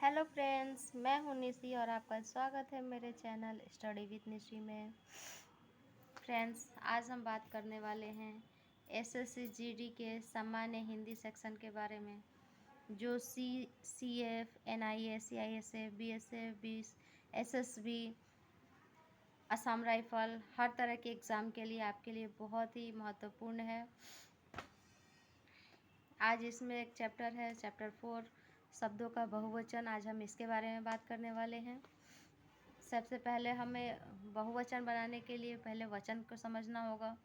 Hello friends, मैं हूं निशी और आपका स्वागत है मेरे चैनल स्टडी विद निशी में। फ्रेंड्स, आज हम बात करने वाले हैं एसएससी जीडी के सामान्य हिंदी सेक्शन के बारे में, जो CF, NIA, CISF, BSF, SSB, Assam rifle, हर तरह के एग्ज़ाम के लिए आपके लिए बहुत ही महत्वपूर्ण है। आज इसमें एक चैप्टर है, चैप्टर 4, शब्दों का बहुवचन। आज हम इसके बारे में बात करने वाले हैं। सबसे पहले हमें बहुवचन बनाने के लिए पहले वचन को समझना होगा।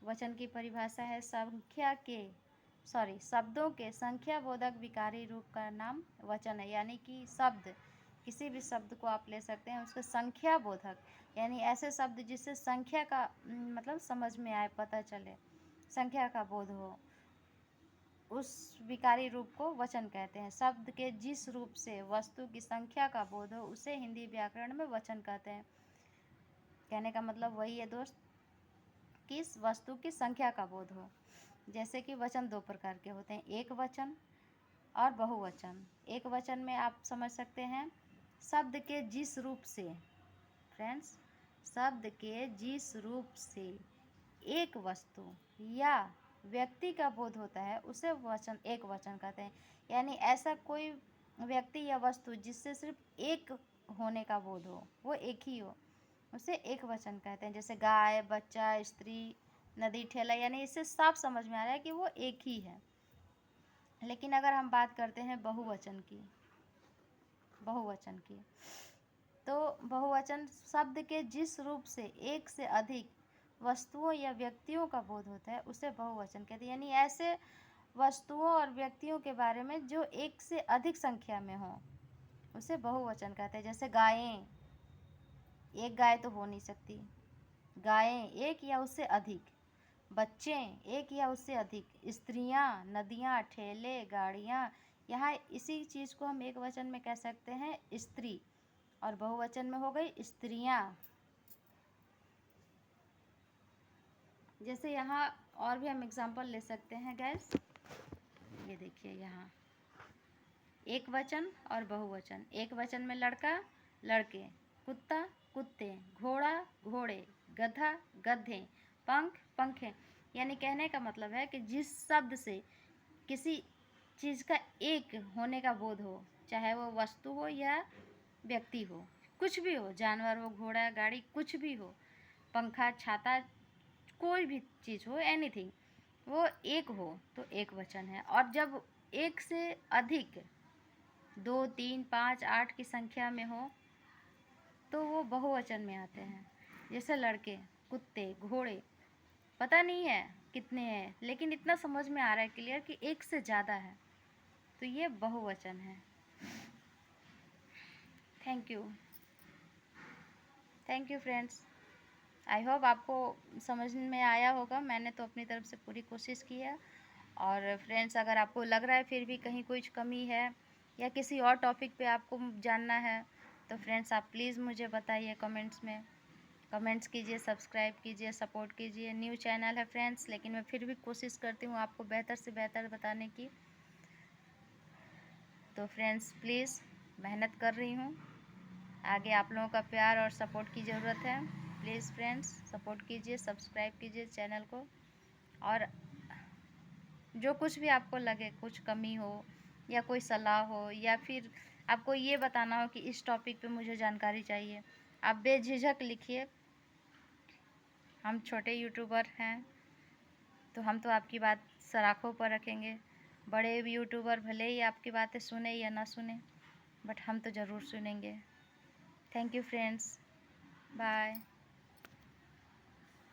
वचन की परिभाषा है शब्दों के संख्याबोधक विकारी रूप का नाम वचन है। यानी कि शब्द, किसी भी शब्द को आप ले सकते हैं, उसके संख्याबोधक यानी ऐसे शब्द जिससे संख्या का मतलब समझ में आए, पता चले, संख्या का बोध हो, उस विकारी रूप को वचन कहते हैं। शब्द के जिस रूप से वस्तु की संख्या का बोध हो उसे हिंदी व्याकरण में वचन कहते हैं। कहने का मतलब वही है दोस्त, किस वस्तु की संख्या का बोध हो। जैसे कि वचन दो प्रकार के होते हैं, एक वचन और बहुवचन। एक वचन में आप समझ सकते हैं शब्द के जिस रूप से, फ्रेंड्स, शब्द के जिस रूप से एक वस्तु या व्यक्ति का बोध होता है उसे वचन, एक वचन कहते हैं। यानी ऐसा कोई व्यक्ति या वस्तु जिससे सिर्फ एक होने का बोध हो, वो एक ही हो, उसे एक वचन कहते हैं। जैसे गाय, बच्चा, स्त्री, नदी, ठेला, यानी इससे साफ समझ में आ रहा है कि वो एक ही है। लेकिन अगर हम बात करते हैं बहुवचन की, तो बहुवचन शब्द के जिस रूप से एक से अधिक वस्तुओं या व्यक्तियों का बोध होता है उसे बहुवचन कहते हैं। यानी ऐसे वस्तुओं और व्यक्तियों के बारे में जो एक से अधिक संख्या में हो उसे बहुवचन कहते हैं। जैसे गायें, एक गाय तो हो नहीं सकती, गायें एक या उससे अधिक, बच्चे एक या उससे अधिक, स्त्रियां, नदियां, ठेले, गाड़ियां। यहाँ इसी चीज़ को हम एक वचन में कह सकते हैं स्त्री, और बहुवचन में हो गई स्त्रियां। जैसे यहाँ और भी हम एग्जाम्पल ले सकते हैं गैस, ये देखिए यहाँ एक वचन और बहुवचन। एक वचन में लड़का, लड़के, कुत्ता, कुत्ते, घोड़ा, घोड़े, गधा, गधे, पंख, पंखे। यानी कहने का मतलब है कि जिस शब्द से किसी चीज़ का एक होने का बोध हो, चाहे वो वस्तु हो या व्यक्ति हो, कुछ भी हो, जानवर हो, घोड़ा, गाड़ी, कुछ भी हो, पंखा, छाता, कोई भी चीज़ हो, एनीथिंग, वो एक हो तो एक वचन है। और जब एक से अधिक 2, 3, 5, 8 की संख्या में हो तो वो बहुवचन में आते हैं। जैसे लड़के, कुत्ते, घोड़े, पता नहीं है कितने हैं, लेकिन इतना समझ में आ रहा है क्लियर कि एक से ज़्यादा है, तो ये बहुवचन है। Thank you friends. I hope आपको समझ में आया होगा। मैंने तो अपनी तरफ से पूरी कोशिश की है। और फ्रेंड्स, अगर आपको लग रहा है फिर भी कहीं कुछ कमी है या किसी और टॉपिक पे आपको जानना है तो फ्रेंड्स आप प्लीज़ मुझे बताइए कमेंट्स में। कमेंट्स कीजिए, सब्सक्राइब कीजिए, सपोर्ट कीजिए। न्यू चैनल है फ्रेंड्स, लेकिन मैं फिर भी कोशिश करती हूँ आपको बेहतर से बेहतर बताने की। तो फ्रेंड्स प्लीज़, मेहनत कर रही हूँ, आगे आप लोगों का प्यार और सपोर्ट की ज़रूरत है। प्लीज़ फ्रेंड्स सपोर्ट कीजिए, सब्सक्राइब कीजिए चैनल को। और जो कुछ भी आपको लगे, कुछ कमी हो या कोई सलाह हो या फिर आपको ये बताना हो कि इस टॉपिक पे मुझे जानकारी चाहिए, आप बेझिझक लिखिए। हम छोटे यूट्यूबर हैं तो हम तो आपकी बात सराखों पर रखेंगे। बड़े यूट्यूबर भले ही आपकी बातें सुने या ना सुने, बट हम तो ज़रूर सुनेंगे। Thank you friends, bye.